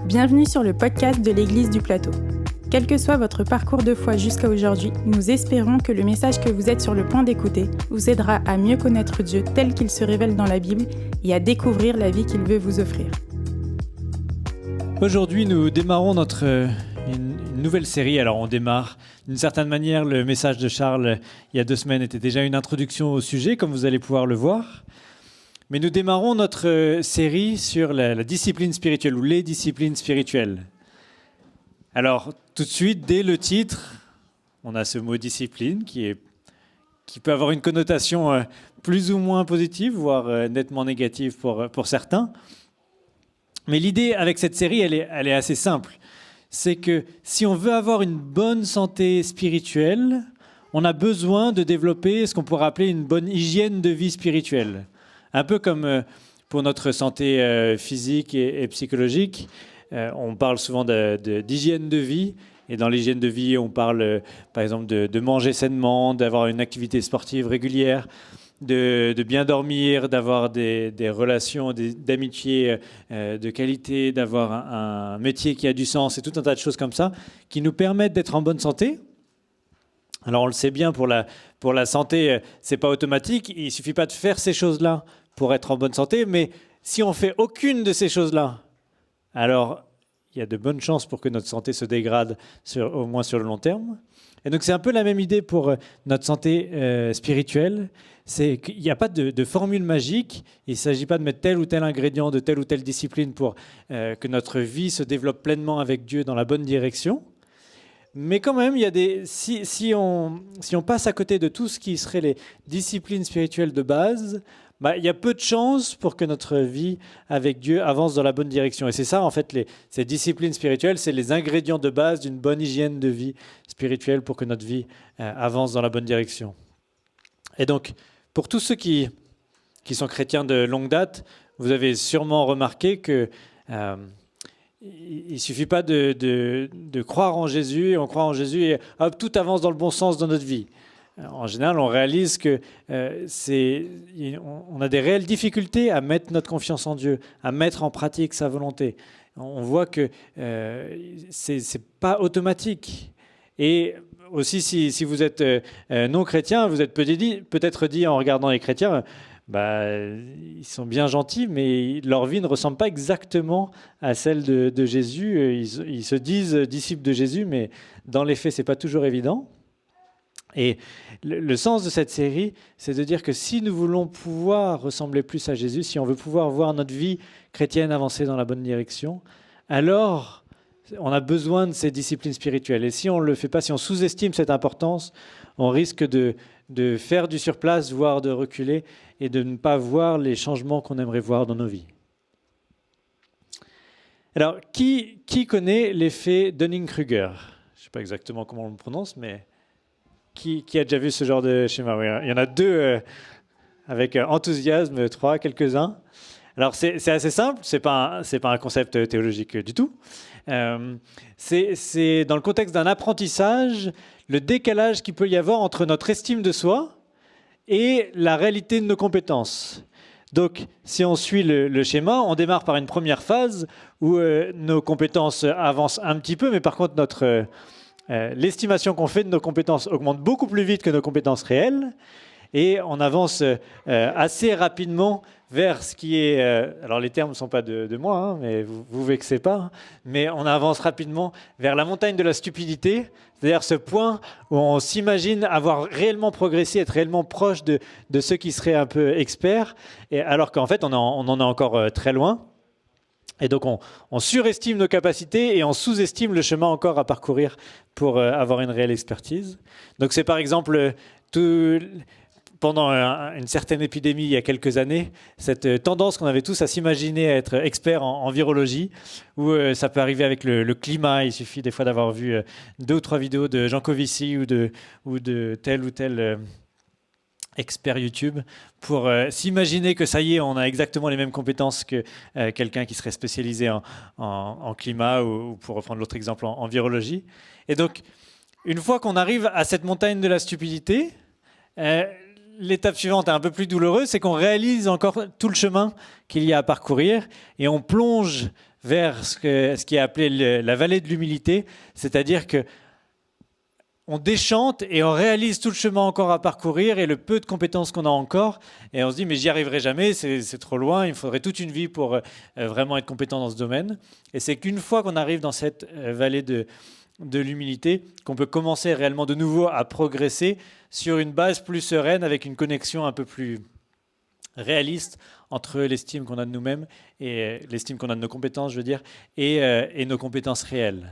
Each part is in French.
Bienvenue sur le podcast de l'Église du Plateau. Quel que soit votre parcours de foi jusqu'à aujourd'hui, nous espérons que le message que vous êtes sur le point d'écouter vous aidera à mieux connaître Dieu tel qu'il se révèle dans la Bible et à découvrir la vie qu'il veut vous offrir. Aujourd'hui, nous démarrons une nouvelle série. Alors, on démarre d'une certaine manière. Le message de Charles, il y a 2 semaines, était déjà une introduction au sujet, comme vous allez pouvoir le voir. Mais nous démarrons notre série sur la discipline spirituelle ou les disciplines spirituelles. Alors, tout de suite, dès le titre, on a ce mot discipline qui peut avoir une connotation plus ou moins positive, voire nettement négative pour certains. Mais l'idée avec cette série, elle est assez simple. C'est que si on veut avoir une bonne santé spirituelle, on a besoin de développer ce qu'on pourrait appeler une bonne hygiène de vie spirituelle. Un peu comme pour notre santé physique et psychologique, on parle souvent d'hygiène de vie. Et dans l'hygiène de vie, on parle par exemple de manger sainement, d'avoir une activité sportive régulière, de bien dormir, d'avoir des relations d'amitié de qualité, d'avoir un métier qui a du sens et tout un tas de choses comme ça qui nous permettent d'être en bonne santé. Alors on le sait bien, pour la santé, c'est pas automatique. Il suffit pas de faire ces choses-là pour être en bonne santé, mais si on fait aucune de ces choses-là, alors il y a de bonnes chances pour que notre santé se dégrade, au moins sur le long terme. Et donc c'est un peu la même idée pour notre santé spirituelle. C'est qu'il n'y a pas de formule magique. Il ne s'agit pas de mettre tel ou tel ingrédient de telle ou telle discipline pour que notre vie se développe pleinement avec Dieu dans la bonne direction. Mais quand même, il y a si on passe à côté de tout ce qui serait les disciplines spirituelles de base, il y a peu de chances pour que notre vie avec Dieu avance dans la bonne direction. Et c'est ça, en fait, ces disciplines spirituelles, c'est les ingrédients de base d'une bonne hygiène de vie spirituelle pour que notre vie avance dans la bonne direction. Et donc, pour tous ceux qui sont chrétiens de longue date, vous avez sûrement remarqué que il ne suffit pas de croire en Jésus, et on croit en Jésus et hop, tout avance dans le bon sens dans notre vie. En général, on réalise que on a des réelles difficultés à mettre notre confiance en Dieu, à mettre en pratique sa volonté. On voit que c'est pas automatique. Et aussi, si vous êtes non chrétien, vous êtes peut-être dit en regardant les chrétiens, ils sont bien gentils, mais leur vie ne ressemble pas exactement à celle de Jésus. Ils se disent disciples de Jésus, mais dans les faits, c'est pas toujours évident. Et le sens de cette série, c'est de dire que si nous voulons pouvoir ressembler plus à Jésus, si on veut pouvoir voir notre vie chrétienne avancer dans la bonne direction, alors on a besoin de ces disciplines spirituelles. Et si on ne le fait pas, si on sous-estime cette importance, on risque de faire du surplace, voire de reculer, et de ne pas voir les changements qu'on aimerait voir dans nos vies. Alors, qui connaît l'effet Dunning-Kruger ? Je ne sais pas exactement comment on le prononce, mais qui a déjà vu ce genre de schéma ? Oui, il y en a 2 avec enthousiasme, 3, quelques-uns. Alors, c'est assez simple, c'est pas un concept théologique du tout. C'est dans le contexte d'un apprentissage, le décalage qu'il peut y avoir entre notre estime de soi et la réalité de nos compétences. Donc, si on suit le schéma, on démarre par une première phase où nos compétences avancent un petit peu, mais par contre, l'estimation qu'on fait de nos compétences augmente beaucoup plus vite que nos compétences réelles. Et on avance assez rapidement vers ce qui est... alors les termes ne sont pas de moi, mais vous vexez pas. Hein, mais on avance rapidement vers la montagne de la stupidité, c'est-à-dire ce point où on s'imagine avoir réellement progressé, être réellement proche de ceux qui seraient un peu experts, alors qu'en fait on en est encore très loin. Et donc on surestime nos capacités et on sous-estime le chemin encore à parcourir pour avoir une réelle expertise. Donc c'est par exemple pendant une certaine épidémie il y a quelques années, cette tendance qu'on avait tous à s'imaginer être experts en virologie, où ça peut arriver avec le climat. Il suffit des fois d'avoir vu 2 ou 3 vidéos de Jean Covici ou de tel ou tel expert YouTube pour s'imaginer que ça y est, on a exactement les mêmes compétences que quelqu'un qui serait spécialisé en climat ou pour reprendre l'autre exemple, en virologie. Et donc, une fois qu'on arrive à cette montagne de la stupidité, l'étape suivante est un peu plus douloureuse, c'est qu'on réalise encore tout le chemin qu'il y a à parcourir et on plonge vers ce qui est appelé la vallée de l'humilité, c'est-à-dire que on déchante et on réalise tout le chemin encore à parcourir et le peu de compétences qu'on a encore. Et on se dit, mais j'y arriverai jamais, c'est trop loin, il me faudrait toute une vie pour vraiment être compétent dans ce domaine. Et c'est qu'une fois qu'on arrive dans cette vallée de l'humilité, qu'on peut commencer réellement de nouveau à progresser sur une base plus sereine, avec une connexion un peu plus réaliste entre l'estime qu'on a de nous-mêmes, et l'estime qu'on a de nos compétences, je veux dire, et nos compétences réelles.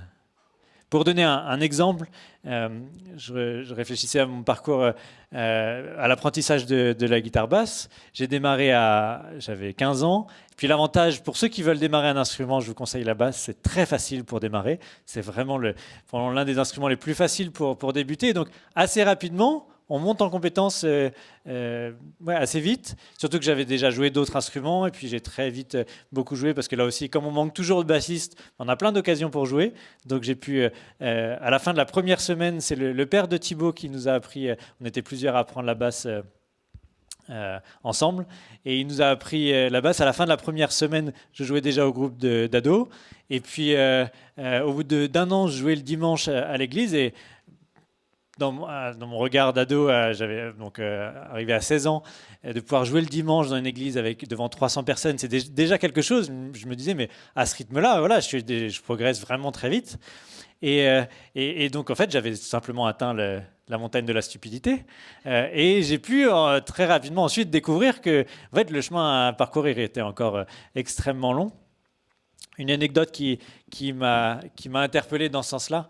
Pour donner un exemple, je réfléchissais à mon parcours à l'apprentissage de la guitare basse. J'ai démarré j'avais 15 ans. Puis l'avantage, pour ceux qui veulent démarrer un instrument, je vous conseille la basse, c'est très facile pour démarrer. C'est vraiment l'un des instruments les plus faciles pour débuter. Donc assez rapidement, on monte en compétence assez vite, surtout que j'avais déjà joué d'autres instruments et puis j'ai très vite beaucoup joué parce que là aussi, comme on manque toujours de bassistes, on a plein d'occasions pour jouer. Donc j'ai pu, à la fin de la première semaine, c'est le père de Thibaut qui nous a appris, on était plusieurs à apprendre la basse ensemble, et il nous a appris la basse. À la fin de la première semaine, je jouais déjà au groupe d'ados, et puis au bout d'un an, je jouais le dimanche à l'église, et dans mon regard d'ado, j'avais donc arrivé à 16 ans, de pouvoir jouer le dimanche dans une église devant 300 personnes, c'est déjà quelque chose. Je me disais, mais à ce rythme-là, voilà, je progresse vraiment très vite. Et donc, en fait, j'avais simplement atteint la montagne de la stupidité. Et j'ai pu très rapidement ensuite découvrir que en fait, le chemin à parcourir était encore extrêmement long. Une anecdote qui m'a interpellé dans ce sens-là,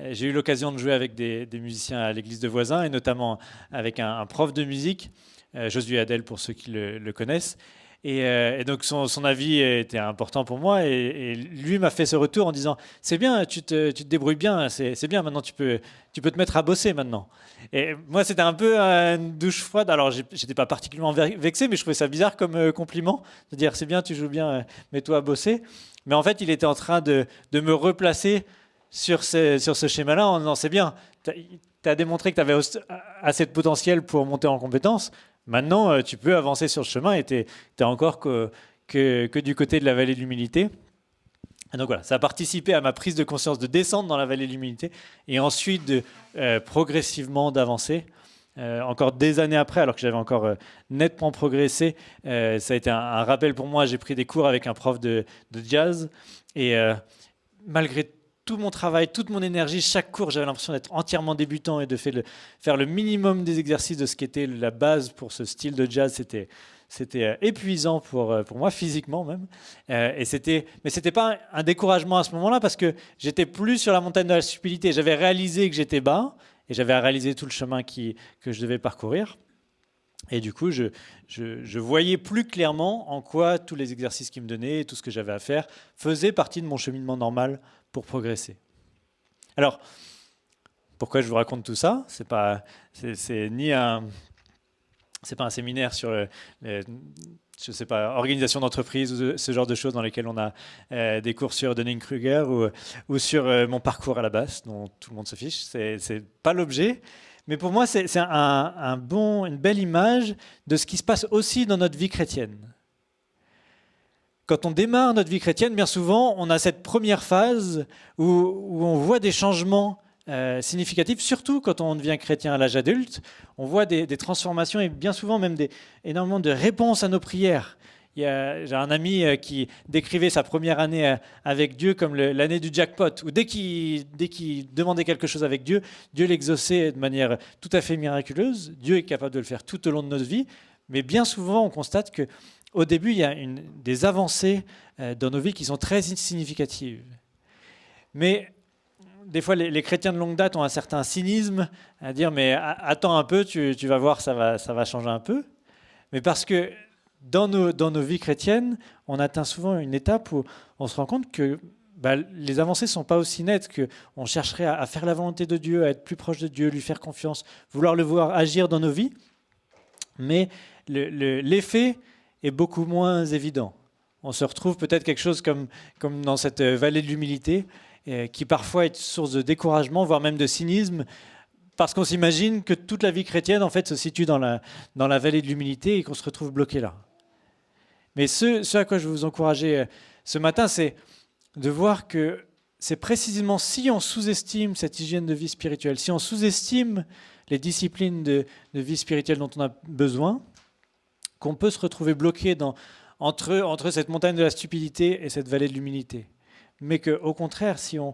j'ai eu l'occasion de jouer avec des musiciens à l'église de voisins, et notamment avec un prof de musique, Josué Adel pour ceux qui le connaissent. Et donc son avis était important pour moi, et lui m'a fait ce retour en disant « C'est bien, tu te débrouilles bien, c'est bien, maintenant tu peux te mettre à bosser maintenant ». Et moi c'était un peu une douche froide, alors j'étais pas particulièrement vexé, mais je trouvais ça bizarre comme compliment, de dire « C'est bien, tu joues bien, mets-toi à bosser ». Mais en fait il était en train de me replacer sur ce schéma-là en disant « C'est bien, tu as démontré que tu avais assez de potentiel pour monter en compétences. Maintenant, tu peux avancer sur le chemin et tu n'es encore que du côté de la vallée de l'humilité. » Et donc voilà, ça a participé à ma prise de conscience de descendre dans la vallée de l'humilité et ensuite progressivement d'avancer. Encore des années après, alors que j'avais encore nettement progressé, ça a été un rappel pour moi. J'ai pris des cours avec un prof de jazz, et malgré tout mon travail, toute mon énergie, chaque cours, j'avais l'impression d'être entièrement débutant et de faire le minimum des exercices de ce qui était la base pour ce style de jazz. C'était épuisant pour moi, physiquement même. Mais c'était pas un découragement à ce moment-là, parce que j'étais plus sur la montagne de la stupidité. J'avais réalisé que j'étais bas, et j'avais réalisé tout le chemin que je devais parcourir. Et du coup, je voyais plus clairement en quoi tous les exercices qu'il me donnaient, tout ce que j'avais à faire, faisaient partie de mon cheminement normal pour progresser. Alors, pourquoi je vous raconte tout ça ? C'est pas un séminaire sur je sais pas, organisation d'entreprise ou ce genre de choses dans lesquelles on a des cours sur Dunning-Kruger ou sur mon parcours à la basse, dont tout le monde se fiche. C'est pas l'objet. Mais pour moi, c'est une belle image de ce qui se passe aussi dans notre vie chrétienne. Quand on démarre notre vie chrétienne, bien souvent, on a cette première phase où on voit des changements significatifs, surtout quand on devient chrétien à l'âge adulte. On voit des transformations et bien souvent même énormément de réponses à nos prières. J'ai un ami qui décrivait sa première année avec Dieu comme l'année du jackpot, où dès qu'il demandait quelque chose avec Dieu, Dieu l'exauçait de manière tout à fait miraculeuse. Dieu est capable de le faire tout au long de notre vie, mais bien souvent on constate qu'au début il y a des avancées dans nos vies qui sont très significatives. Mais des fois les chrétiens de longue date ont un certain cynisme à dire « mais attends un peu, tu vas voir, ça va changer un peu ». Mais parce que dans nos vies chrétiennes, on atteint souvent une étape où on se rend compte que les avancées ne sont pas aussi nettes, qu'on chercherait à faire la volonté de Dieu, à être plus proche de Dieu, lui faire confiance, vouloir le voir agir dans nos vies. Mais l'effet est beaucoup moins évident. On se retrouve peut-être quelque chose comme dans cette vallée de l'humilité, qui parfois est source de découragement, voire même de cynisme, parce qu'on s'imagine que toute la vie chrétienne en fait, se situe dans la vallée de l'humilité et qu'on se retrouve bloqué là. Mais ce à quoi je veux vous encourager ce matin, c'est de voir que c'est précisément si on sous-estime cette hygiène de vie spirituelle, si on sous-estime les disciplines de vie spirituelle dont on a besoin, qu'on peut se retrouver bloqué entre cette montagne de la stupidité et cette vallée de l'humilité. Mais qu'au contraire, si on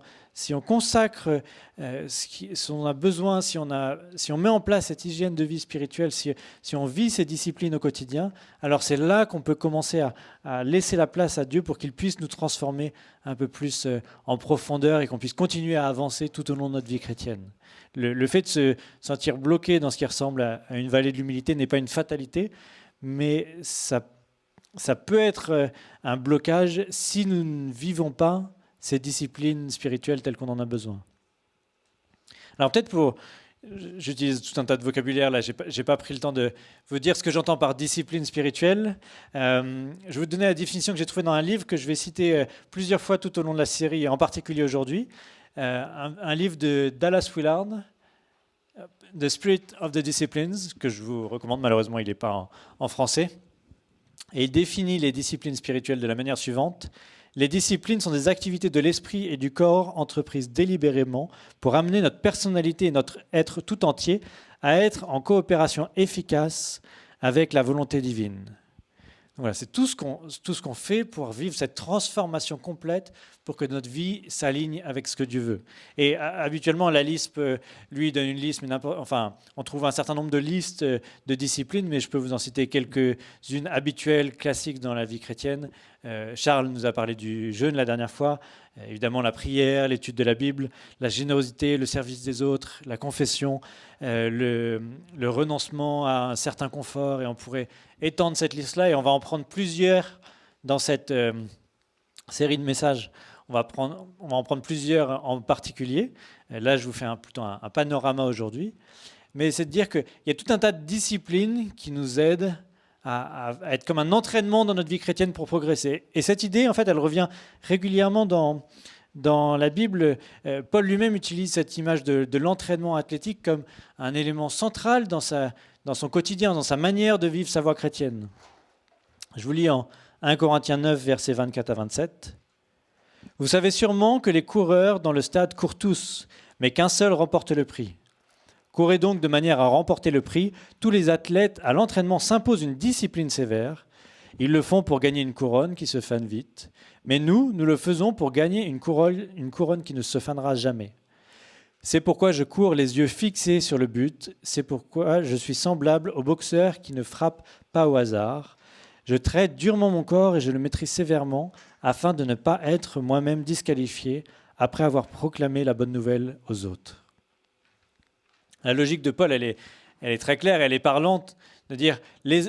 consacre ce dont on a besoin, si on met en place cette hygiène de vie spirituelle, si on vit ces disciplines au quotidien, alors c'est là qu'on peut commencer à laisser la place à Dieu pour qu'il puisse nous transformer un peu plus en profondeur et qu'on puisse continuer à avancer tout au long de notre vie chrétienne. Le fait de se sentir bloqué dans ce qui ressemble à une vallée de l'humilité n'est pas une fatalité, mais ça peut être un blocage si nous ne vivons pas ces disciplines spirituelles telles qu'on en a besoin. Alors peut-être j'utilise tout un tas de vocabulaire là, j'ai pas pris le temps de vous dire ce que j'entends par discipline spirituelle. Je vais vous donner la définition que j'ai trouvée dans un livre que je vais citer plusieurs fois tout au long de la série, et en particulier aujourd'hui. Un livre de Dallas Willard, The Spirit of the Disciplines, que je vous recommande, malheureusement il n'est pas en français. Et il définit les disciplines spirituelles de la manière suivante. Les disciplines sont des activités de l'esprit et du corps entreprises délibérément pour amener notre personnalité et notre être tout entier à être en coopération efficace avec la volonté divine. Donc voilà, c'est tout ce qu'on fait pour vivre cette transformation complète pour que notre vie s'aligne avec ce que Dieu veut. Et habituellement, la liste, lui, donne une liste, mais on trouve un certain nombre de listes de disciplines, mais je peux vous en citer quelques-unes habituelles, classiques dans la vie chrétienne. Charles nous a parlé du jeûne la dernière fois, évidemment la prière, l'étude de la Bible, la générosité, le service des autres, la confession, le renoncement à un certain confort, et on pourrait étendre cette liste-là, et on va en prendre plusieurs dans cette série de messages. On va en prendre plusieurs en particulier. Là, je vous fais plutôt un panorama aujourd'hui. Mais c'est de dire qu'il y a tout un tas de disciplines qui nous aident à être comme un entraînement dans notre vie chrétienne pour progresser. Et cette idée, en fait, elle revient régulièrement dans la Bible. Paul lui-même utilise cette image de l'entraînement athlétique comme un élément central dans son quotidien, dans sa manière de vivre sa voie chrétienne. Je vous lis en 1 Corinthiens 9, versets 24 à 27. « Vous savez sûrement que les coureurs dans le stade courent tous, mais qu'un seul remporte le prix. Courez donc de manière à remporter le prix. Tous les athlètes à l'entraînement s'imposent une discipline sévère. Ils le font pour gagner une couronne qui se fane vite. Mais nous le faisons pour gagner une couronne qui ne se fanera jamais. C'est pourquoi je cours les yeux fixés sur le but. C'est pourquoi je suis semblable au boxeur qui ne frappe pas au hasard. Je traite durement mon corps et je le maîtrise sévèrement afin de ne pas être moi-même disqualifié après avoir proclamé la bonne nouvelle aux autres. » La logique de Paul, elle est très claire, elle est parlante, de dire,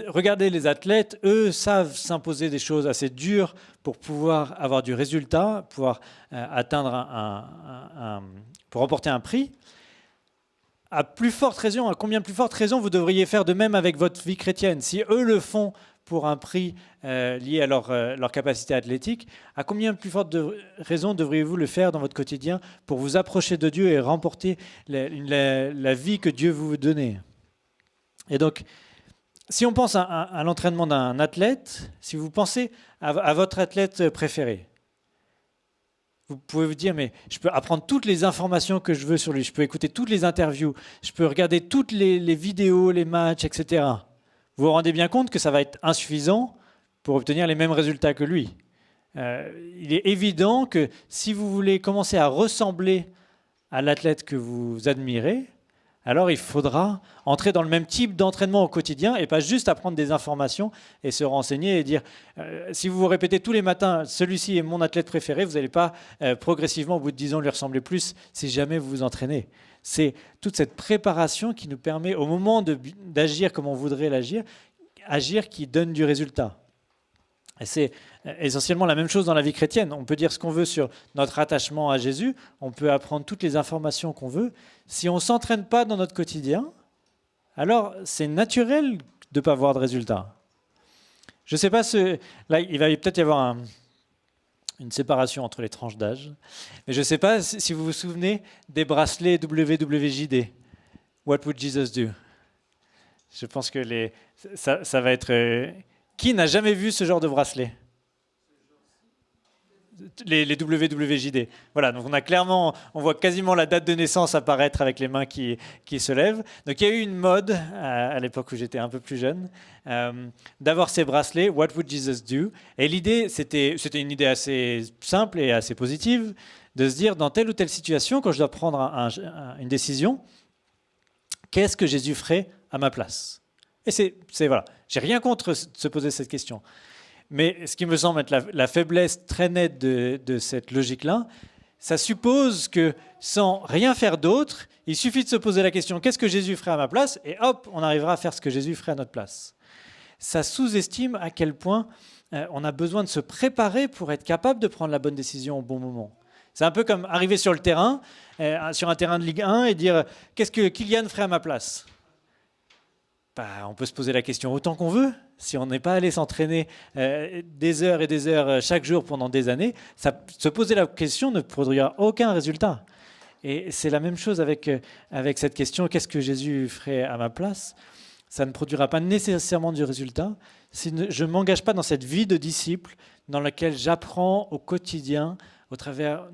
regardez les athlètes, eux savent s'imposer des choses assez dures pour pouvoir avoir du résultat, pouvoir atteindre pour remporter un prix. À combien plus forte raison vous devriez faire de même avec votre vie chrétienne. Si eux le font pour un prix lié à leur capacité athlétique, à combien plus forte raison devriez-vous le faire dans votre quotidien pour vous approcher de Dieu et remporter la vie que Dieu vous donne. Et donc, si on pense à l'entraînement d'un athlète, si vous pensez à votre athlète préféré, vous pouvez vous dire, mais je peux apprendre toutes les informations que je veux sur lui, je peux écouter toutes les interviews, je peux regarder toutes les vidéos, les matchs, etc. Vous vous rendez bien compte que ça va être insuffisant pour obtenir les mêmes résultats que lui. Il est évident que si vous voulez commencer à ressembler à l'athlète que vous admirez, alors il faudra entrer dans le même type d'entraînement au quotidien et pas juste apprendre des informations et se renseigner et dire si vous vous répétez tous les matins celui-ci est mon athlète préféré, vous n'allez pas progressivement au bout de 10 ans lui ressembler plus si jamais vous vous entraînez. C'est toute cette préparation qui nous permet au moment d'agir comme on voudrait l'agir, agir qui donne du résultat. Et c'est essentiellement la même chose dans la vie chrétienne. On peut dire ce qu'on veut sur notre attachement à Jésus, on peut apprendre toutes les informations qu'on veut. Si on ne s'entraîne pas dans notre quotidien, alors c'est naturel de ne pas avoir de résultat. Je ne sais pas, là il va peut-être y avoir une séparation entre les tranches d'âge, mais je ne sais pas si vous vous souvenez des bracelets WWJD. What would Jesus do? Je pense que ça va être... Qui n'a jamais vu ce genre de bracelet? les WWJD. Voilà, donc on voit quasiment la date de naissance apparaître avec les mains qui se lèvent. Donc il y a eu une mode, à l'époque où j'étais un peu plus jeune, d'avoir ces bracelets, What would Jesus do? Et l'idée, c'était une idée assez simple et assez positive, de se dire, dans telle ou telle situation, quand je dois prendre une décision, qu'est-ce que Jésus ferait à ma place? Et voilà, j'ai rien contre se poser cette question. Mais ce qui me semble être la faiblesse très nette de cette logique-là, ça suppose que sans rien faire d'autre, il suffit de se poser la question « Qu'est-ce que Jésus ferait à ma place ?» et hop, on arrivera à faire ce que Jésus ferait à notre place. Ça sous-estime à quel point on a besoin de se préparer pour être capable de prendre la bonne décision au bon moment. C'est un peu comme arriver sur le terrain, sur un terrain de Ligue 1 et dire « Qu'est-ce que Kylian ferait à ma place ?» On peut se poser la question autant qu'on veut. Si on n'est pas allé s'entraîner des heures et des heures chaque jour pendant des années, se poser la question ne produira aucun résultat. Et c'est la même chose avec cette question, qu'est-ce que Jésus ferait à ma place? Ça ne produira pas nécessairement du résultat si je ne m'engage pas dans cette vie de disciple dans laquelle j'apprends au quotidien,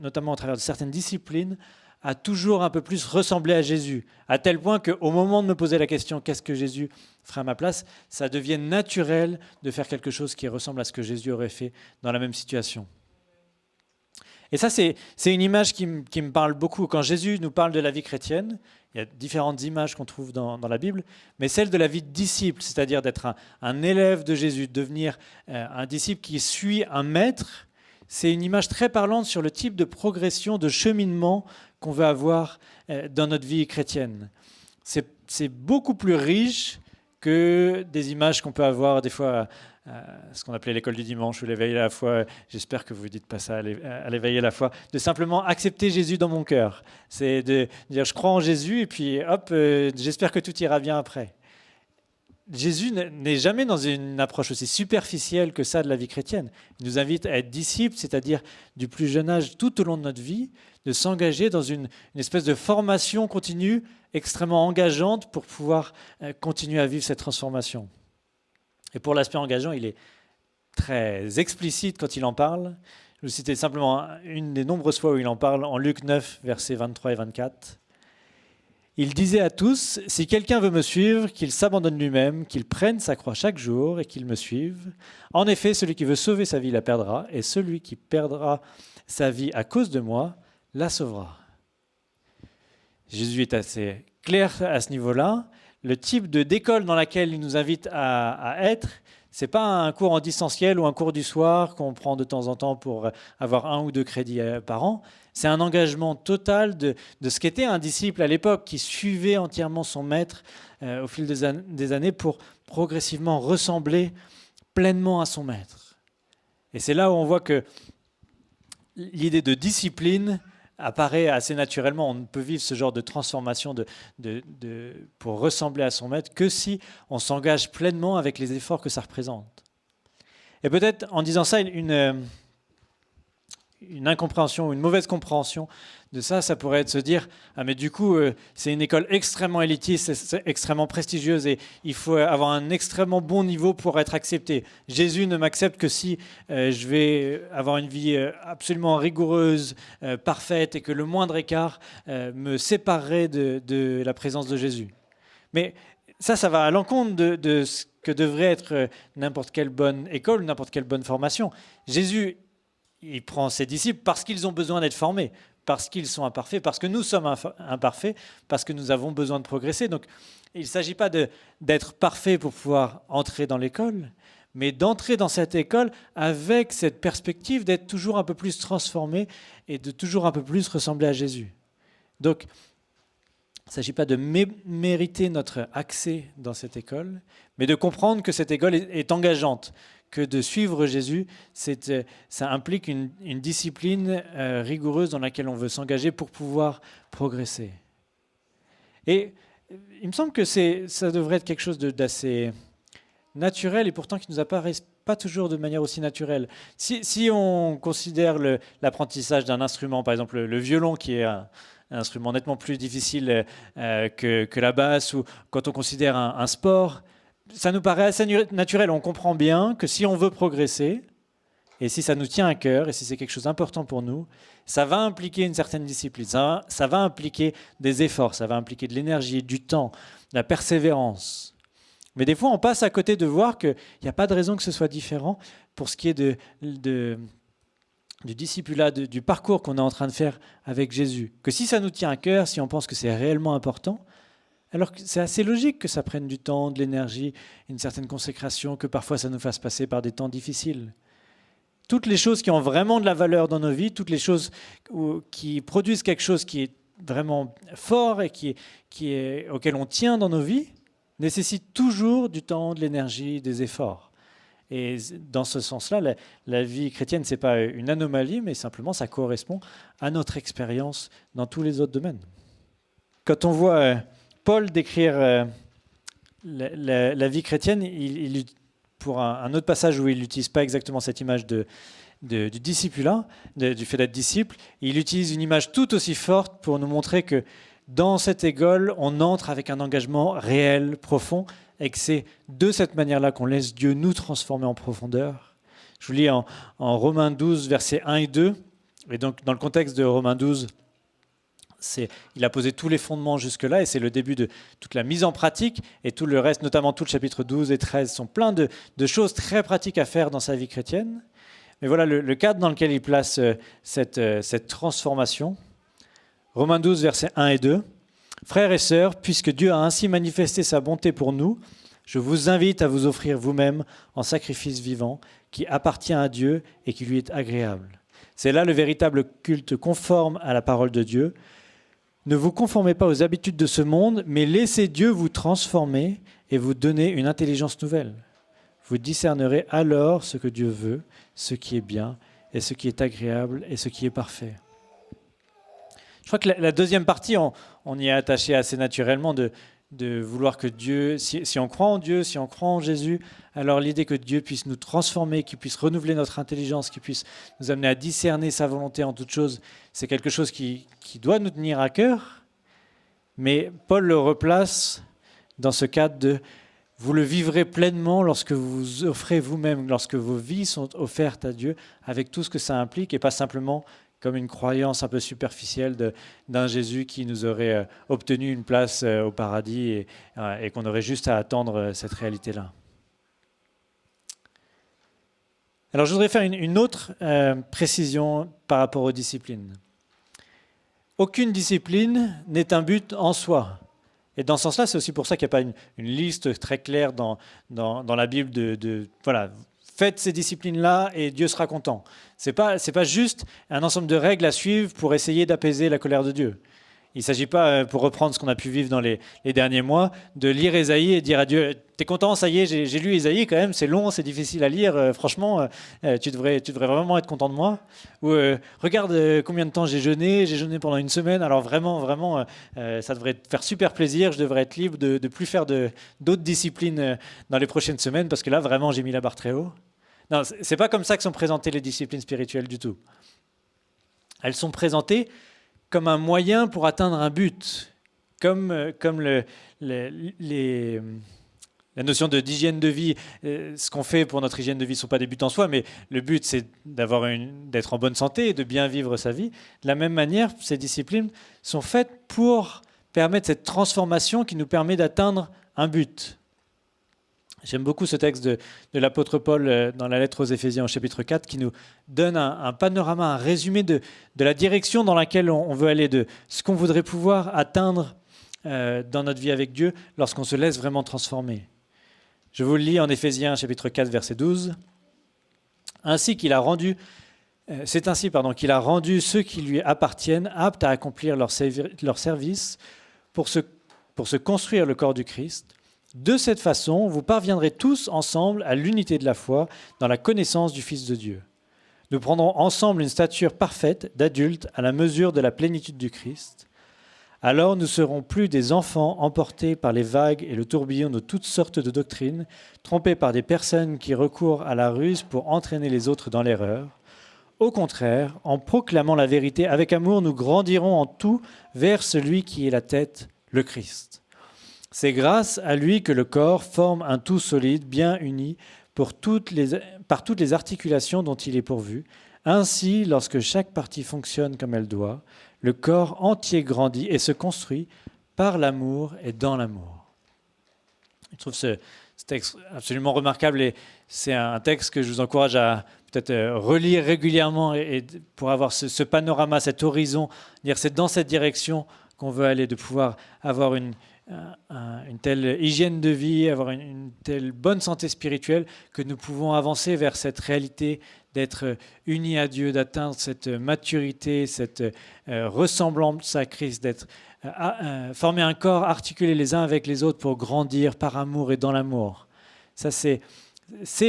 notamment au travers de certaines disciplines, à toujours un peu plus ressembler à Jésus, à tel point qu'au moment de me poser la question « Qu'est-ce que Jésus ferait à ma place ?», ça devienne naturel de faire quelque chose qui ressemble à ce que Jésus aurait fait dans la même situation. Et ça, c'est une image qui me parle beaucoup. Quand Jésus nous parle de la vie chrétienne, il y a différentes images qu'on trouve dans la Bible, mais celle de la vie de disciple, c'est-à-dire d'être un élève de Jésus, de devenir un disciple qui suit un maître, c'est une image très parlante sur le type de progression, de cheminement qu'on veut avoir dans notre vie chrétienne. C'est beaucoup plus riche que des images qu'on peut avoir des fois ce qu'on appelait l'école du dimanche ou l'éveil à la foi. J'espère que vous ne dites pas ça à l'éveil à la foi. De simplement accepter Jésus dans mon cœur. C'est de dire je crois en Jésus et puis hop, j'espère que tout ira bien après. Jésus n'est jamais dans une approche aussi superficielle que ça de la vie chrétienne. Il nous invite à être disciples, c'est-à-dire du plus jeune âge tout au long de notre vie, de s'engager dans une espèce de formation continue extrêmement engageante pour pouvoir continuer à vivre cette transformation. Et pour l'aspect engageant, il est très explicite quand il en parle. Je vais vous citer simplement une des nombreuses fois où il en parle en Luc 9, versets 23 et 24. Il disait à tous, si quelqu'un veut me suivre, qu'il s'abandonne lui-même, qu'il prenne sa croix chaque jour et qu'il me suive. En effet, celui qui veut sauver sa vie la perdra, et celui qui perdra sa vie à cause de moi la sauvera. Jésus est assez clair à ce niveau-là. Le type d'école dans laquelle il nous invite à être, ce n'est pas un cours en distanciel ou un cours du soir qu'on prend de temps en temps pour avoir 1 ou 2 crédits par an. C'est un engagement total de ce qu'était un disciple à l'époque qui suivait entièrement son maître au fil des années pour progressivement ressembler pleinement à son maître. Et c'est là où on voit que l'idée de discipline apparaît assez naturellement. On ne peut vivre ce genre de transformation pour ressembler à son maître que si on s'engage pleinement avec les efforts que ça représente. Et peut-être en disant ça, une incompréhension ou une mauvaise compréhension de ça pourrait être se dire « Ah mais du coup, c'est une école extrêmement élitiste, c'est extrêmement prestigieuse et il faut avoir un extrêmement bon niveau pour être accepté. Jésus ne m'accepte que si je vais avoir une vie absolument rigoureuse, parfaite et que le moindre écart me séparerait de la présence de Jésus. » Mais ça va à l'encontre de ce que devrait être n'importe quelle bonne école, n'importe quelle bonne formation. Jésus, il prend ses disciples parce qu'ils ont besoin d'être formés, parce qu'ils sont imparfaits, parce que nous sommes imparfaits, parce que nous avons besoin de progresser. Donc, il ne s'agit pas d'être parfait pour pouvoir entrer dans l'école, mais d'entrer dans cette école avec cette perspective d'être toujours un peu plus transformé et de toujours un peu plus ressembler à Jésus. Donc, il ne s'agit pas de mériter notre accès dans cette école, mais de comprendre que cette école est engageante, que de suivre Jésus, ça implique une discipline rigoureuse dans laquelle on veut s'engager pour pouvoir progresser. Et il me semble que ça devrait être quelque chose d'assez naturel et pourtant qui ne nous apparaît pas toujours de manière aussi naturelle. Si on considère l'apprentissage d'un instrument, par exemple le violon qui est un instrument nettement plus difficile que la basse, ou quand on considère un sport, ça nous paraît assez naturel. On comprend bien que si on veut progresser, et si ça nous tient à cœur, et si c'est quelque chose d'important pour nous, ça va impliquer une certaine discipline, ça va impliquer des efforts, ça va impliquer de l'énergie, du temps, de la persévérance. Mais des fois, on passe à côté de voir qu'il n'y a pas de raison que ce soit différent pour ce qui est du discipulat, du parcours qu'on est en train de faire avec Jésus. Que si ça nous tient à cœur, si on pense que c'est réellement important, alors que c'est assez logique que ça prenne du temps, de l'énergie, une certaine consécration, que parfois ça nous fasse passer par des temps difficiles. Toutes les choses qui ont vraiment de la valeur dans nos vies, toutes les choses qui produisent quelque chose qui est vraiment fort et auquel on tient dans nos vies, nécessitent toujours du temps, de l'énergie, des efforts. Et dans ce sens-là, la vie chrétienne, ce n'est pas une anomalie, mais simplement ça correspond à notre expérience dans tous les autres domaines. Quand on voit Paul décrire la vie chrétienne, pour un autre passage où il n'utilise pas exactement cette image du discipulat, du fait d'être disciple, il utilise une image tout aussi forte pour nous montrer que dans cette école, on entre avec un engagement réel, profond, et que c'est de cette manière-là qu'on laisse Dieu nous transformer en profondeur. Je vous lis en Romains 12, versets 1 et 2. Et donc, dans le contexte de Romains 12, il a posé tous les fondements jusque-là, et c'est le début de toute la mise en pratique, et tout le reste, notamment tout le chapitre 12 et 13, sont plein de choses très pratiques à faire dans sa vie chrétienne. Mais voilà le cadre dans lequel il place cette transformation. Romains 12, versets 1 et 2. « Frères et sœurs, puisque Dieu a ainsi manifesté sa bonté pour nous, je vous invite à vous offrir vous-même en sacrifice vivant, qui appartient à Dieu et qui lui est agréable. C'est là le véritable culte conforme à la parole de Dieu. Ne vous conformez pas aux habitudes de ce monde, mais laissez Dieu vous transformer et vous donner une intelligence nouvelle. Vous discernerez alors ce que Dieu veut, ce qui est bien, et ce qui est agréable, et ce qui est parfait. » Je crois que la deuxième partie, on y est attaché assez naturellement de vouloir que Dieu, si on croit en Dieu, si on croit en Jésus, alors l'idée que Dieu puisse nous transformer, qu'il puisse renouveler notre intelligence, qu'il puisse nous amener à discerner sa volonté en toutes choses, c'est quelque chose qui doit nous tenir à cœur. Mais Paul le replace dans ce cadre de « vous le vivrez pleinement lorsque vous vous offrez vous-même, lorsque vos vies sont offertes à Dieu, avec tout ce que ça implique, et pas simplement comme une croyance un peu superficielle d'un Jésus qui nous aurait obtenu une place au paradis et qu'on aurait juste à attendre cette réalité-là. » Alors je voudrais faire une autre précision par rapport aux disciplines. Aucune discipline n'est un but en soi. Et dans ce sens-là, c'est aussi pour ça qu'il n'y a pas une liste très claire dans la Bible voilà, faites ces disciplines-là et Dieu sera content. C'est pas juste un ensemble de règles à suivre pour essayer d'apaiser la colère de Dieu. Il ne s'agit pas, pour reprendre ce qu'on a pu vivre dans les derniers mois, de lire Ésaïe et dire à Dieu « T'es content, ça y est, j'ai lu Ésaïe quand même, c'est long, c'est difficile à lire, franchement, tu devrais vraiment être content de moi. » Ou « Regarde combien de temps j'ai jeûné pendant une semaine, alors vraiment, ça devrait te faire super plaisir, je devrais être libre de ne plus faire d'autres disciplines dans les prochaines semaines, parce que là, vraiment, j'ai mis la barre très haut. » Non, ce n'est pas comme ça que sont présentées les disciplines spirituelles du tout. Elles sont présentées comme un moyen pour atteindre un but, comme la notion d'hygiène de vie. Ce qu'on fait pour notre hygiène de vie ne sont pas des buts en soi, mais le but, c'est d'être en bonne santé et de bien vivre sa vie. De la même manière, ces disciplines sont faites pour permettre cette transformation qui nous permet d'atteindre un but. J'aime beaucoup ce texte de l'apôtre Paul dans la lettre aux Éphésiens au chapitre 4 qui nous donne un panorama, un résumé de la direction dans laquelle on veut aller, de ce qu'on voudrait pouvoir atteindre dans notre vie avec Dieu lorsqu'on se laisse vraiment transformer. Je vous le lis en Éphésiens chapitre 4 verset 12. C'est ainsi qu'il a rendu ceux qui lui appartiennent aptes à accomplir leur service pour se construire le corps du Christ. De cette façon, vous parviendrez tous ensemble à l'unité de la foi dans la connaissance du Fils de Dieu. Nous prendrons ensemble une stature parfaite d'adultes à la mesure de la plénitude du Christ. Alors nous serons plus des enfants emportés par les vagues et le tourbillon de toutes sortes de doctrines, trompés par des personnes qui recourent à la ruse pour entraîner les autres dans l'erreur. Au contraire, en proclamant la vérité avec amour, nous grandirons en tout vers celui qui est la tête, le Christ. C'est grâce à lui que le corps forme un tout solide, bien uni, pour toutes par toutes les articulations dont il est pourvu. Ainsi, lorsque chaque partie fonctionne comme elle doit, le corps entier grandit et se construit par l'amour et dans l'amour. Je trouve ce texte absolument remarquable et c'est un texte que je vous encourage à peut-être relire régulièrement et pour avoir ce panorama, cet horizon, dire c'est dans cette direction qu'on veut aller, de pouvoir avoir une telle hygiène de vie, avoir une telle bonne santé spirituelle que nous pouvons avancer vers cette réalité d'être unis à Dieu, d'atteindre cette maturité, cette ressemblance à Christ, d'être former un corps articulé les uns avec les autres pour grandir par amour et dans l'amour. Ça, c'est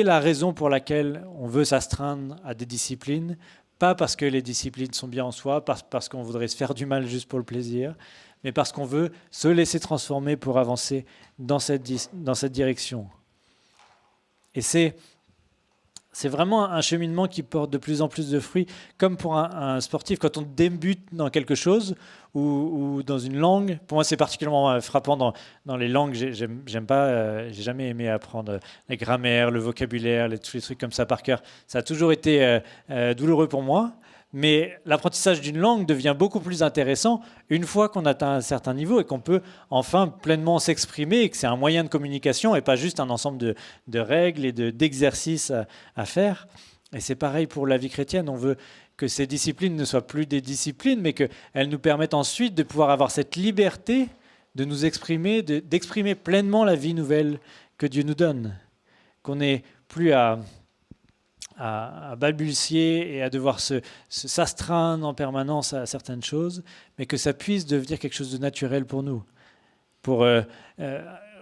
la raison pour laquelle on veut s'astreindre à des disciplines, pas parce que les disciplines sont bien en soi, parce qu'on voudrait se faire du mal juste pour le plaisir, mais parce qu'on veut se laisser transformer pour avancer dans cette direction. Et c'est vraiment un cheminement qui porte de plus en plus de fruits, comme pour un sportif, quand on débute dans quelque chose ou dans une langue. Pour moi, c'est particulièrement frappant dans les langues. J'aime pas, j'ai jamais aimé apprendre la grammaire, le vocabulaire, tous les trucs comme ça par cœur. Ça a toujours été douloureux pour moi. Mais l'apprentissage d'une langue devient beaucoup plus intéressant une fois qu'on atteint un certain niveau et qu'on peut enfin pleinement s'exprimer et que c'est un moyen de communication et pas juste un ensemble de règles et d'exercices à faire. Et c'est pareil pour la vie chrétienne. On veut que ces disciplines ne soient plus des disciplines, mais qu'elles nous permettent ensuite de pouvoir avoir cette liberté de nous exprimer, d'exprimer pleinement la vie nouvelle que Dieu nous donne. Qu'on n'ait plus à balbutier et à devoir s'astreindre en permanence à certaines choses, mais que ça puisse devenir quelque chose de naturel pour nous. Pour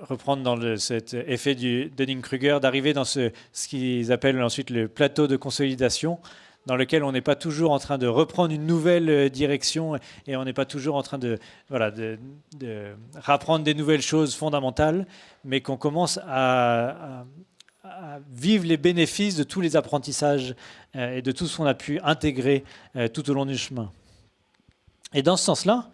reprendre dans cet effet du Dunning-Kruger, d'arriver dans ce qu'ils appellent ensuite le plateau de consolidation, dans lequel on n'est pas toujours en train de reprendre une nouvelle direction et on n'est pas toujours en train de rapprendre des nouvelles choses fondamentales, mais qu'on commence à vivre les bénéfices de tous les apprentissages et de tout ce qu'on a pu intégrer tout au long du chemin. Et dans ce sens-là,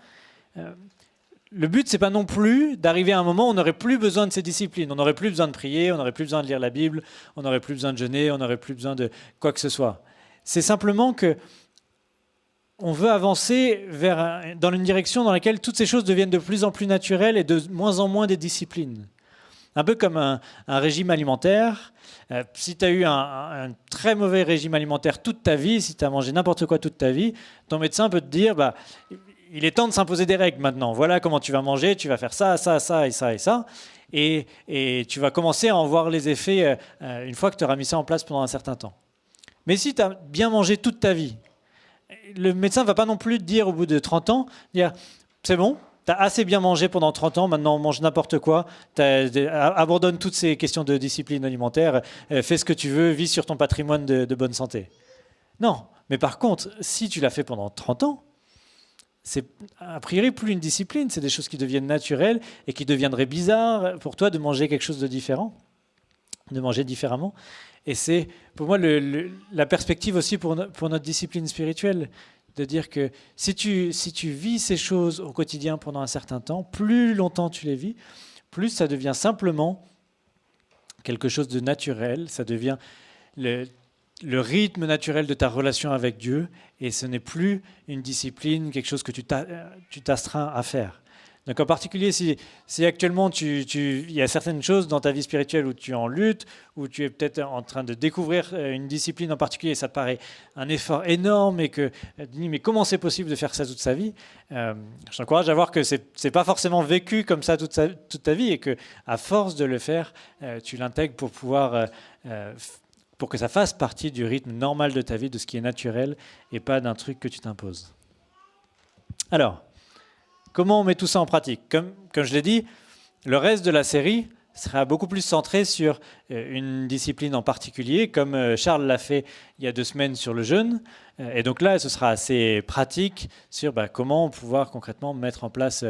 le but, c'est pas non plus d'arriver à un moment où on n'aurait plus besoin de ces disciplines. On n'aurait plus besoin de prier, on n'aurait plus besoin de lire la Bible, on n'aurait plus besoin de jeûner, on n'aurait plus besoin de quoi que ce soit. C'est simplement que on veut avancer dans une direction dans laquelle toutes ces choses deviennent de plus en plus naturelles et de moins en moins des disciplines. Un peu comme un régime alimentaire. Si tu as eu un très mauvais régime alimentaire toute ta vie, si tu as mangé n'importe quoi toute ta vie, ton médecin peut te dire il est temps de s'imposer des règles maintenant. Voilà comment tu vas manger, tu vas faire ça, ça, ça et ça et ça. Et tu vas commencer à en voir les effets une fois que tu auras mis ça en place pendant un certain temps. Mais si tu as bien mangé toute ta vie, le médecin ne va pas non plus te dire au bout de 30 ans, c'est bon, tu as assez bien mangé pendant 30 ans, maintenant on mange n'importe quoi, abandonne toutes ces questions de discipline alimentaire, fais ce que tu veux, vis sur ton patrimoine de bonne santé. Non, mais par contre, si tu l'as fait pendant 30 ans, c'est a priori plus une discipline, c'est des choses qui deviennent naturelles et qui deviendraient bizarres pour toi de manger quelque chose de différent, de manger différemment. Et c'est pour moi la perspective aussi pour notre discipline spirituelle, de dire que si tu vis ces choses au quotidien pendant un certain temps, plus longtemps tu les vis, plus ça devient simplement quelque chose de naturel, ça devient le rythme naturel de ta relation avec Dieu, et ce n'est plus une discipline, quelque chose que tu t'astreins à faire. Donc en particulier, si actuellement il y a certaines choses dans ta vie spirituelle où tu es en lutte, où tu es peut-être en train de découvrir une discipline en particulier, ça te paraît un effort énorme et que tu te dis mais comment c'est possible de faire ça toute sa vie, je t'encourage à voir que c'est pas forcément vécu comme ça toute ta vie et que à force de le faire, tu l'intègres pour pouvoir pour que ça fasse partie du rythme normal de ta vie, de ce qui est naturel et pas d'un truc que tu t'imposes. Alors, comment on met tout ça en pratique ? Comme je l'ai dit, le reste de la série sera beaucoup plus centré sur une discipline en particulier, comme Charles l'a fait il y a 2 semaines sur le jeûne. Et donc là, ce sera assez pratique sur comment pouvoir concrètement mettre en place,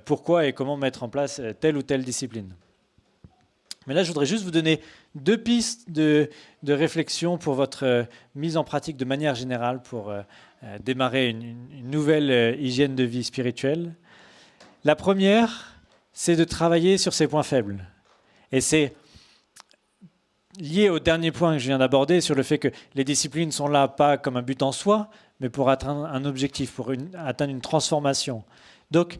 pourquoi et comment mettre en place telle ou telle discipline. Mais là, je voudrais juste vous donner 2 pistes de réflexion pour votre mise en pratique de manière générale pour démarrer une nouvelle hygiène de vie spirituelle. La première, c'est de travailler sur ses points faibles. Et lié au dernier point que je viens d'aborder sur le fait que les disciplines sont là pas comme un but en soi, mais pour atteindre un objectif, pour atteindre une transformation. Donc,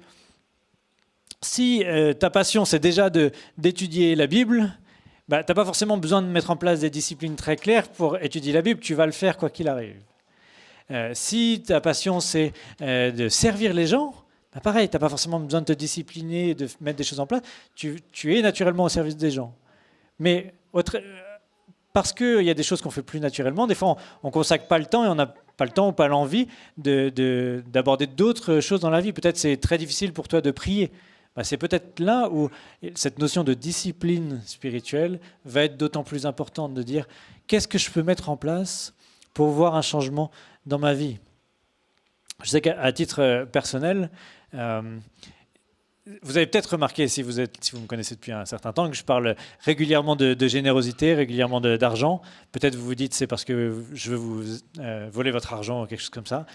si ta passion, c'est déjà d'étudier la Bible, tu n'as pas forcément besoin de mettre en place des disciplines très claires pour étudier la Bible, tu vas le faire quoi qu'il arrive. Si ta passion, c'est de servir les gens, pareil, tu n'as pas forcément besoin de te discipliner, de mettre des choses en place, tu es naturellement au service des gens. Mais parce qu'il y a des choses qu'on fait plus naturellement, des fois on ne consacre pas le temps et on n'a pas le temps ou pas l'envie d'aborder d'autres choses dans la vie. Peut-être c'est très difficile pour toi de prier. C'est peut-être là où cette notion de discipline spirituelle va être d'autant plus importante, de dire qu'est-ce que je peux mettre en place pour voir un changement dans ma vie. Je sais qu'à titre personnel, vous avez peut-être remarqué, si vous me connaissez depuis un certain temps, que je parle régulièrement de générosité, régulièrement d'argent. Peut-être vous vous dites c'est parce que je veux vous voler votre argent ou quelque chose comme ça.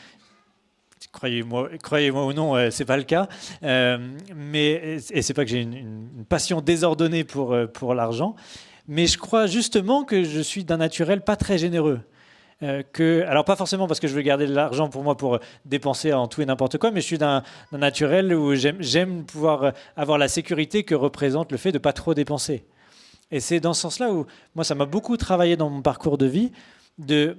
Croyez-moi ou non, c'est pas le cas. Et c'est pas que j'ai une passion désordonnée pour l'argent, mais je crois justement que je suis d'un naturel pas très généreux. Alors pas forcément parce que je veux garder de l'argent pour moi pour dépenser en tout et n'importe quoi, mais je suis d'un naturel où j'aime pouvoir avoir la sécurité que représente le fait de pas trop dépenser. Et c'est dans ce sens-là où moi ça m'a beaucoup travaillé dans mon parcours de vie de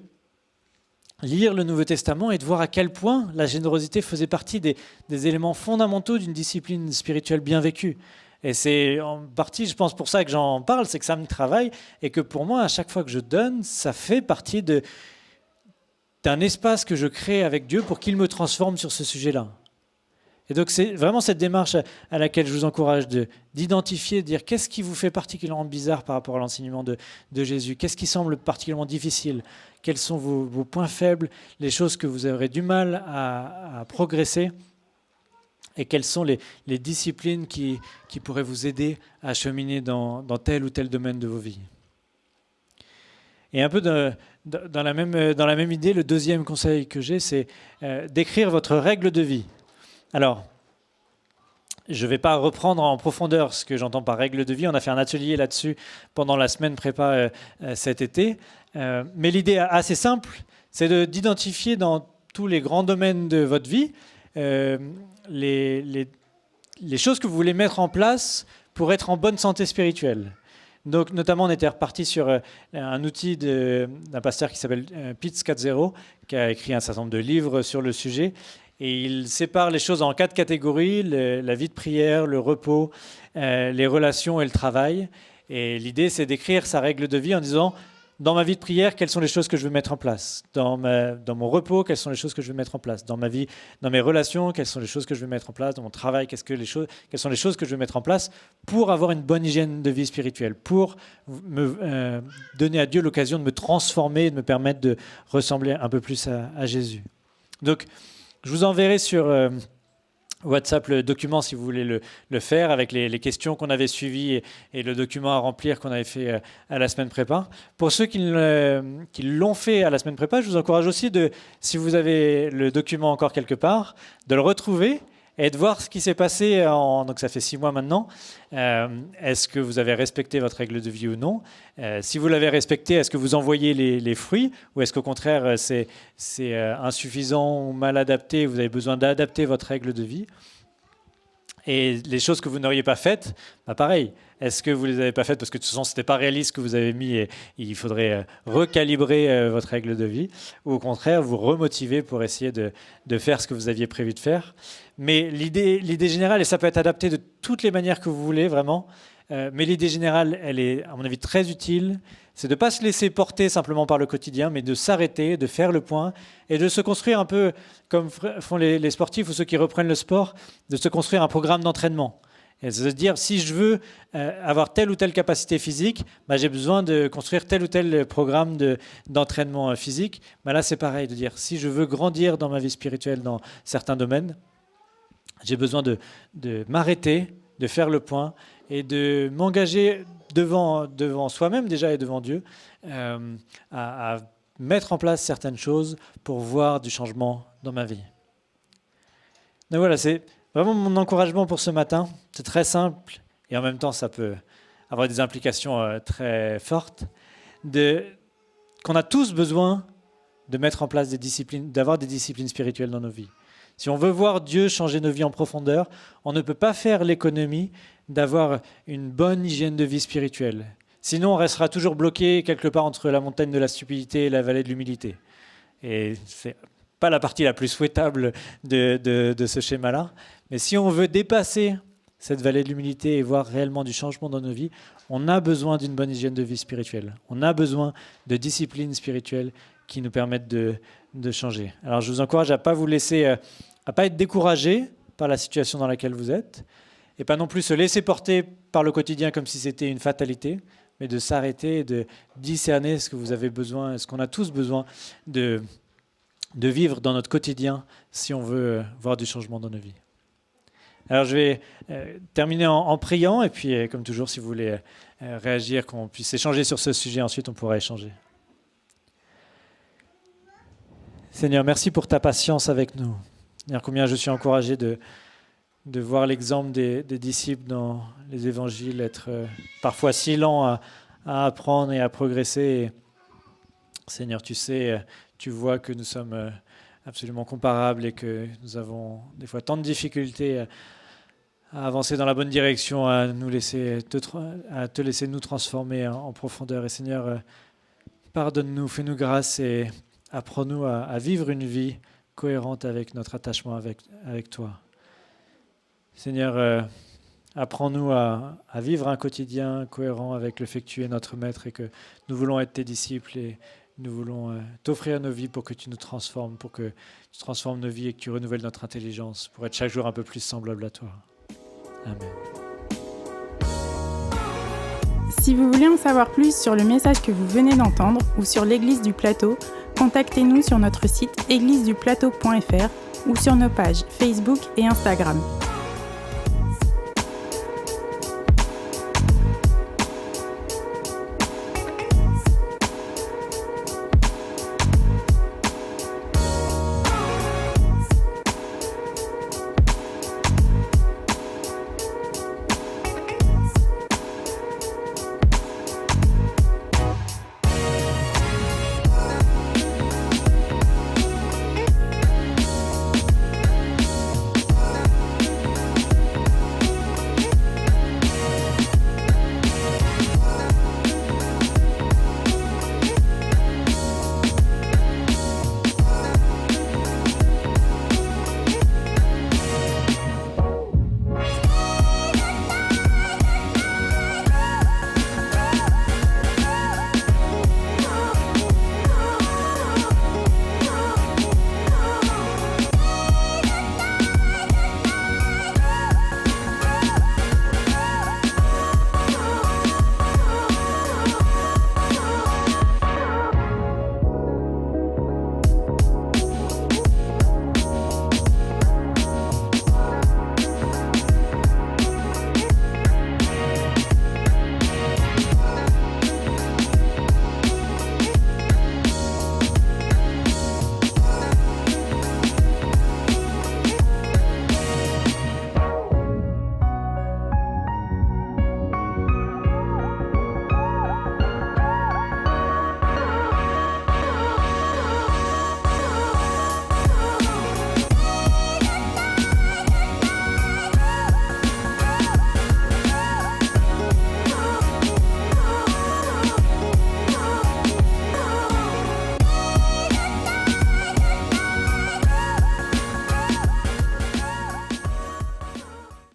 lire le Nouveau Testament et de voir à quel point la générosité faisait partie des éléments fondamentaux d'une discipline spirituelle bien vécue. Et c'est en partie, je pense, pour ça que j'en parle, c'est que ça me travaille et que pour moi, à chaque fois que je donne, ça fait partie d'un espace que je crée avec Dieu pour qu'il me transforme sur ce sujet-là. Et donc c'est vraiment cette démarche à laquelle je vous encourage d'identifier, de dire qu'est-ce qui vous fait particulièrement bizarre par rapport à l'enseignement de Jésus, qu'est-ce qui semble particulièrement difficile, quels sont vos points faibles, les choses que vous aurez du mal à progresser, et quelles sont les disciplines qui pourraient vous aider à cheminer dans tel ou tel domaine de vos vies. Et un peu dans la même idée, le deuxième conseil que j'ai, c'est d'écrire votre règle de vie. Alors, je ne vais pas reprendre en profondeur ce que j'entends par règle de vie. On a fait un atelier là-dessus pendant la semaine prépa cet été. Mais l'idée assez simple, c'est d'identifier dans tous les grands domaines de votre vie les choses que vous voulez mettre en place pour être en bonne santé spirituelle. Donc, notamment, on était reparti sur un outil d'un pasteur qui s'appelle Pete Scazzero, qui a écrit un certain nombre de livres sur le sujet. Et il sépare les choses en 4 catégories, la vie de prière, le repos, les relations et le travail. Et l'idée, c'est d'écrire sa règle de vie en disant, dans ma vie de prière, quelles sont les choses que je veux mettre en place ? Dans mon repos, quelles sont les choses que je veux mettre en place ? Dans mes relations, quelles sont les choses que je veux mettre en place ? Dans mon travail, quelles sont les choses que je veux mettre en place pour avoir une bonne hygiène de vie spirituelle, pour me donner à Dieu l'occasion de me transformer, de me permettre de ressembler un peu plus à Jésus. Donc, je vous enverrai sur WhatsApp le document si vous voulez le faire avec les questions qu'on avait suivies et le document à remplir qu'on avait fait à la semaine prépa. Pour ceux qui l'ont fait à la semaine prépa, je vous encourage aussi, si vous avez le document encore quelque part, de le retrouver et de voir ce qui s'est passé, donc ça fait 6 mois maintenant. Est-ce que vous avez respecté votre règle de vie ou non ? Si vous l'avez respecté, est-ce que vous en voyez les fruits ? Ou est-ce qu'au contraire, c'est insuffisant ou mal adapté, vous avez besoin d'adapter votre règle de vie ? Et les choses que vous n'auriez pas faites, pareil. Est-ce que vous ne les avez pas faites parce que de toute façon, ce n'était pas réaliste ce que vous avez mis et il faudrait recalibrer votre règle de vie ? Ou au contraire, vous remotiver pour essayer de faire ce que vous aviez prévu de faire ? Mais l'idée générale, et ça peut être adapté de toutes les manières que vous voulez, vraiment, mais l'idée générale, elle est, à mon avis, très utile. C'est de ne pas se laisser porter simplement par le quotidien, mais de s'arrêter, de faire le point et de se construire un peu comme font les sportifs ou ceux qui reprennent le sport, de se construire un programme d'entraînement. Et de se dire, si je veux avoir telle ou telle capacité physique, j'ai besoin de construire tel ou tel programme d'entraînement physique. Là, c'est pareil, de dire, si je veux grandir dans ma vie spirituelle dans certains domaines, j'ai besoin de m'arrêter, de faire le point et de m'engager devant soi-même déjà et devant Dieu à mettre en place certaines choses pour voir du changement dans ma vie. Donc voilà, c'est vraiment mon encouragement pour ce matin. C'est très simple et en même temps, ça peut avoir des implications très fortes. qu'on a tous besoin de mettre en place des disciplines, d'avoir des disciplines spirituelles dans nos vies. Si on veut voir Dieu changer nos vies en profondeur, on ne peut pas faire l'économie d'avoir une bonne hygiène de vie spirituelle. Sinon, on restera toujours bloqué quelque part entre la montagne de la stupidité et la vallée de l'humilité. Et c'est pas la partie la plus souhaitable de ce schéma-là. Mais si on veut dépasser cette vallée de l'humilité et voir réellement du changement dans nos vies, on a besoin d'une bonne hygiène de vie spirituelle. On a besoin de disciplines spirituelles qui nous permettent de changer. Alors je vous encourage à ne pas vous laisser, à pas être découragé par la situation dans laquelle vous êtes, et pas non plus se laisser porter par le quotidien comme si c'était une fatalité, mais de s'arrêter et de discerner ce que vous avez besoin, ce qu'on a tous besoin de vivre dans notre quotidien si on veut voir du changement dans nos vies. Alors je vais terminer en priant, et puis comme toujours, si vous voulez réagir, qu'on puisse échanger sur ce sujet, ensuite on pourra échanger. Seigneur, merci pour ta patience avec nous. Seigneur, combien je suis encouragé de voir l'exemple des disciples dans les évangiles être parfois si lents à apprendre et à progresser. Et, Seigneur, tu sais, tu vois que nous sommes absolument comparables et que nous avons des fois tant de difficultés à avancer dans la bonne direction, à te laisser nous transformer en profondeur. Et Seigneur, pardonne-nous, fais-nous grâce et apprends-nous à vivre une vie cohérente avec notre attachement avec toi. Seigneur, apprends-nous à vivre un quotidien cohérent avec le fait que tu es notre maître et que nous voulons être tes disciples et nous voulons t'offrir nos vies pour que tu nous transformes, pour que tu transformes nos vies et que tu renouvelles notre intelligence pour être chaque jour un peu plus semblable à toi. Amen. Si vous voulez en savoir plus sur le message que vous venez d'entendre ou sur l'Église du Plateau, contactez-nous sur notre site égliseduplateau.fr ou sur nos pages Facebook et Instagram.